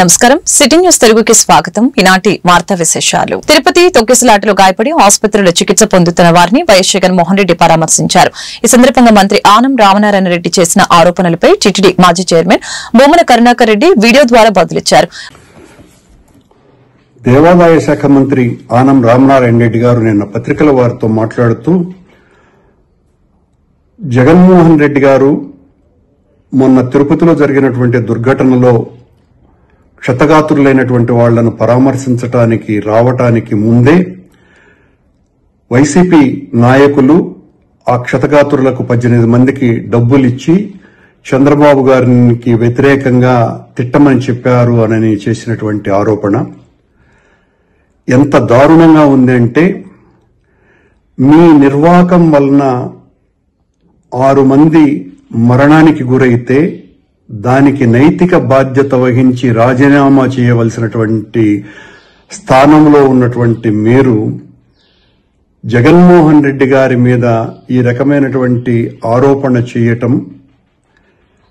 నమస్కారం. City news తెలుగుకి స్వాగతం. ఈనాటి వార్తా విశేషాలు. తిరుపతి తొక్కిసలాటలో గాయపడి ఆసుపత్రిలో చికిత్స పొందుతున్న వారిని వైఎస్ జగన్మోహన్ రెడ్డి పరామర్శించారు. ఈ సందర్భంగా మంత్రి ఆనం రామనారాయణ రెడ్డి చేసిన ఆరోపణలపై టీటీడీ మాజీ చైర్మన్ భూమన కరుణాకర్ రెడ్డి వీడియో ద్వారా బదులిచ్చారు. దేవాదాయ శాఖ మంత్రి ఆనం రామనారాయణ రెడ్డి గారు నిన్న పత్రికల వారితో మాట్లాడుతూ జగన్మోహన్ రెడ్డి గారు మొన్న తిరుపతిలో జరిగినటువంటి దుర్ఘటనలో క్షతగాత్రులైనటువంటి వాళ్లను పరామర్శించడానికి రావటానికి ముందే వైసీపీ నాయకులు ఆ క్షతగాత్రులకు 18 మందికి డబ్బులిచ్చి చంద్రబాబు గారికి వ్యతిరేకంగా తిట్టమని చెప్పారు అని చేసినటువంటి ఆరోపణ ఎంత దారుణంగా ఉందంటే, మీ నిర్వాహకం వలన 6 మంది మరణానికి గురైతే దానికి నైతిక బాధ్యత వహించి రాజీనామా చేయవలసినటువంటి స్థానంలో ఉన్నటువంటి మీరు జగన్మోహన్ రెడ్డి గారి మీద ఈ రకమైనటువంటి ఆరోపణ చేయటం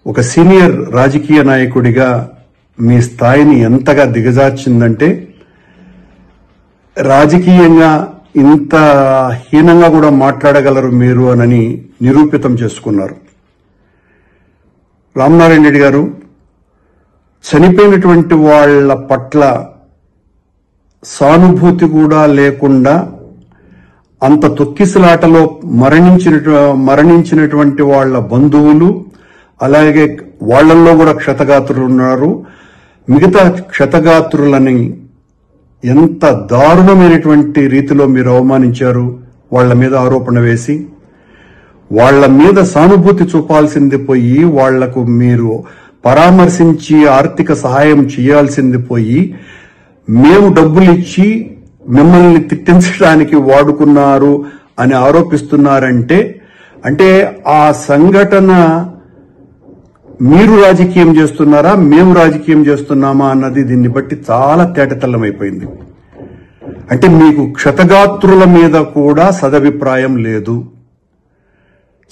ఒక సీనియర్ రాజకీయ నాయకుడిగా మీ స్థాయిని ఎంతగా దిగజార్చిందంటే, రాజకీయంగా ఇంత హీనంగా కూడా మాట్లాడగలరు మీరు అని నిరూపితం చేసుకున్నారు. రామనారాయణ రెడ్డి గారు చనిపోయినటువంటి వాళ్ల పట్ల సానుభూతి కూడా లేకుండా అంత తొక్కిసలాటలో మరణించినటువంటి వాళ్ల బంధువులు, అలాగే వాళ్లలో కూడా క్షతగాత్రులు ఉన్నారు. మిగతా క్షతగాత్రులని ఎంత దారుణమైనటువంటి రీతిలో మీరు అవమానించారు. వాళ్ల మీద ఆరోపణ వేసి వాళ్ల మీద సానుభూతి చూపాల్సింది పోయి, వాళ్లకు మీరు పరామర్శించి ఆర్థిక సహాయం చేయాల్సింది పోయి, మేము డబ్బులిచ్చి మిమ్మల్ని తిట్టించడానికి వాడుకున్నారు అని ఆరోపిస్తున్నారంటే, అంటే ఆ సంఘటన మీరు రాజకీయం చేస్తున్నారా, మేము రాజకీయం చేస్తున్నామా అన్నది దీన్ని బట్టి చాలా తేటతెల్లమైపోయింది. అంటే మీకు క్షతగాత్రుల మీద కూడా సదభిప్రాయం లేదు.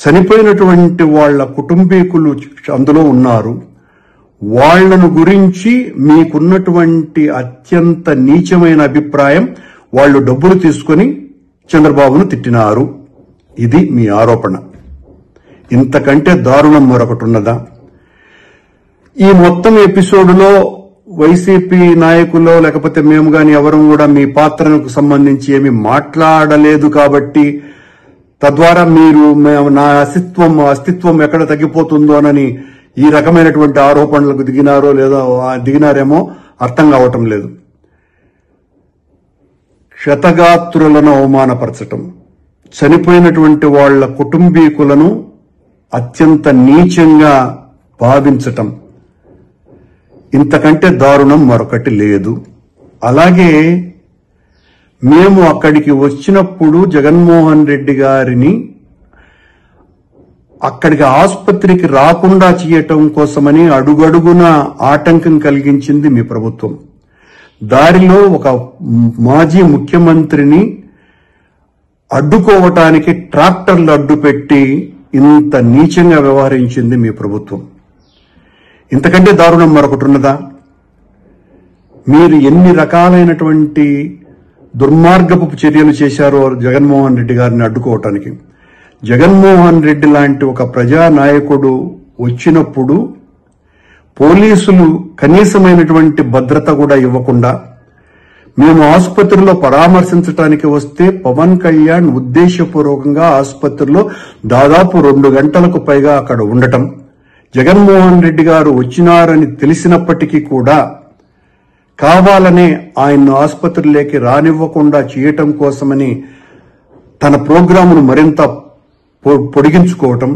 చనిపోయినటువంటి వాళ్ల కుటుంబీకులు అందులో ఉన్నారు. వాళ్లను గురించి మీకున్నటువంటి అత్యంత నీచమైన అభిప్రాయం, వాళ్లు డబ్బులు తీసుకుని చంద్రబాబును తిట్టినారు. ఇది మీ ఆరోపణ. ఇంతకంటే దారుణం మరొకటి ఉన్నదా? ఈ మొత్తం ఎపిసోడ్లో వైసీపీ నాయకులు లేకపోతే మేము గాని ఎవరం కూడా మీ పాత్రకు సంబంధించి ఏమి మాట్లాడలేదు కాబట్టి, తద్వారా మీరు నా అస్తిత్వం ఎక్కడ తగ్గిపోతుందోనని ఈ రకమైనటువంటి ఆరోపణలకు దిగినారో లేదో దిగినారేమో అర్థం కావటం లేదు. క్షతగాత్రులను అవమానపరచటం, చనిపోయినటువంటి వాళ్ల కుటుంబీకులను అత్యంత నీచంగా భావించటం, ఇంతకంటే దారుణం మరొకటి లేదు. అలాగే మేము అక్కడికి వచ్చినప్పుడు జగన్మోహన్ రెడ్డి గారిని అక్కడికి ఆసుపత్రికి రాకుండా చేయటం కోసమని అడుగడుగున ఆటంకం కలిగించింది మీ ప్రభుత్వం. దారిలో ఒక మాజీ ముఖ్యమంత్రిని అడ్డుకోవటానికి ట్రాక్టర్లు అడ్డుపెట్టి ఇంత నీచంగా వ్యవహరించింది మీ ప్రభుత్వం. ఇంతకంటే దారుణం మరొకటి ఉన్నదా? మీరు ఎన్ని రకాలైనటువంటి దుర్మార్గపు చర్యలు చేశారో జగన్మోహన్ రెడ్డి గారిని అడ్డుకోవటానికి. జగన్మోహన్ రెడ్డి లాంటి ఒక ప్రజానాయకుడు వచ్చినప్పుడు పోలీసులు కనీసమైనటువంటి భద్రత కూడా ఇవ్వకుండా, మేము ఆసుపత్రిలో పరామర్శించడానికి వస్తే పవన్ కళ్యాణ్ ఉద్దేశపూర్వకంగా ఆసుపత్రిలో దాదాపు 2 గంటలకు పైగా అక్కడ ఉండటం, జగన్మోహన్ రెడ్డి గారు వచ్చినారని తెలిసినప్పటికీ కూడా కావాలనే ఆయన్ను ఆసుపత్రిలోకి రానివ్వకుండా చేయటం కోసమని తన ప్రోగ్రామును మరింత పొడిగించుకోవటం,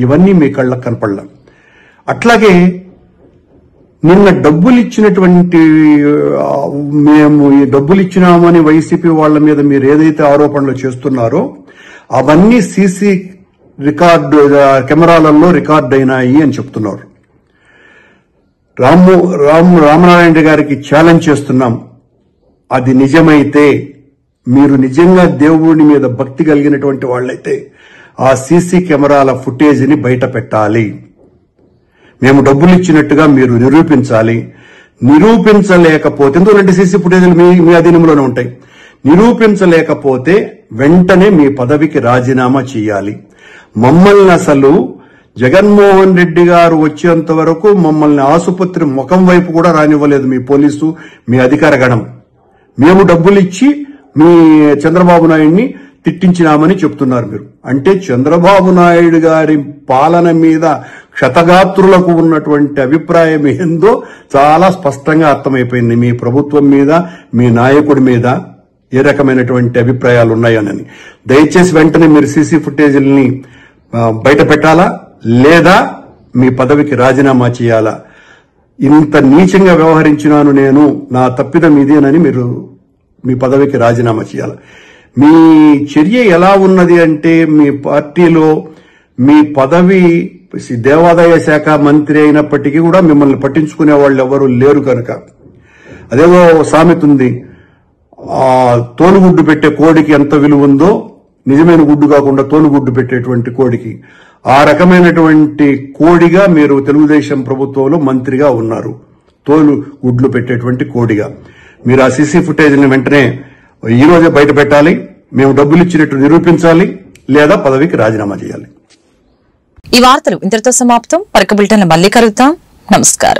ఇవన్నీ మీ కళ్ళకు కనపడలా. అట్లాగే నిన్న డబ్బులిచ్చినటువంటి మేము ఈ డబ్బులిచ్చినామని వైసీపీ వాళ్ల మీద మీరు ఏదైతే ఆరోపణలు చేస్తున్నారో అవన్నీ సీసీ కెమెరాలలో రికార్డ్ అయినాయి అని చెప్తున్నారు. రామనారాయణ రెడ్డి గారికి ఛాలెంజ్ చేస్తున్నాం. అది నిజమైతే, మీరు నిజంగా దేవుడి మీద భక్తి కలిగినటువంటి వాళ్ళైతే ఆ సీసీ కెమెరాల ఫుటేజ్ ని బయట పెట్టాలి. మేము డబ్బులు ఇచ్చినట్టుగా మీరు నిరూపించాలి. నిరూపించలేకపోతే, ఎందుకంటే సీసీ ఫుటేజీలు మీ అధీనంలోనే ఉంటాయి, నిరూపించలేకపోతే వెంటనే మీ పదవికి రాజీనామా చేయాలి. మమ్మల్ని అసలు జగన్మోహన్ రెడ్డి గారు వచ్చేంత వరకు మమ్మల్ని ఆసుపత్రి ముఖం వైపు కూడా రానివ్వలేదు మీ పోలీసు, మీ అధికార గణం. మేము డబ్బులు ఇచ్చి మీ చంద్రబాబు నాయుడిని తిట్టించినామని చెప్తున్నారు మీరు. అంటే చంద్రబాబు నాయుడు గారి పాలన మీద క్షతగాత్రులకు ఉన్నటువంటి అభిప్రాయం ఏందో చాలా స్పష్టంగా అర్థమైపోయింది. మీ ప్రభుత్వం మీద, మీ నాయకుడి మీద ఏ రకమైనటువంటి అభిప్రాయాలు ఉన్నాయని. దయచేసి వెంటనే మీరు సీసీ ఫుటేజీలని బయట పెట్టాలా, లేదా మీ పదవికి రాజీనామా చేయాలా. ఇంత నీచంగా వ్యవహరించినాను నేను, నా తప్పిదం ఇదేనని మీరు మీ పదవికి రాజీనామా చేయాలి. మీ చర్య ఎలా ఉన్నది అంటే, మీ పార్టీలో మీ పదవి దేవాదాయ శాఖ మంత్రి అయినప్పటికీ కూడా మిమ్మల్ని పట్టించుకునే వాళ్ళు ఎవరు లేరు కనుక, అదేదో సామెత ఉంది, తోలుగుడ్డు పెట్టే కోడికి ఎంత విలువ ఉందో నిజమైన గుడ్డు కాకుండా తోలుగుడ్డు పెట్టేటువంటి కోడికి, ఆ రకమైనటువంటి కోడిగా మీరు తెలుగుదేశం ప్రభుత్వంలో మంత్రిగా ఉన్నారు. తోలు గుడ్లు పెట్టేటువంటి కోడిగా మీరు ఆ సీసీ ఫుటేజ్ని వెంటనే ఈ రోజే బయట పెట్టాలి. మేము డబ్బులు ఇచ్చినట్టు నిరూపించాలి, లేదా పదవికి రాజీనామా చేయాలి. ఈ వార్తలు ఇంతటితో సమాప్తం. పరక బులెటిన్ మళ్ళీ కలుద్దాం. నమస్కారం.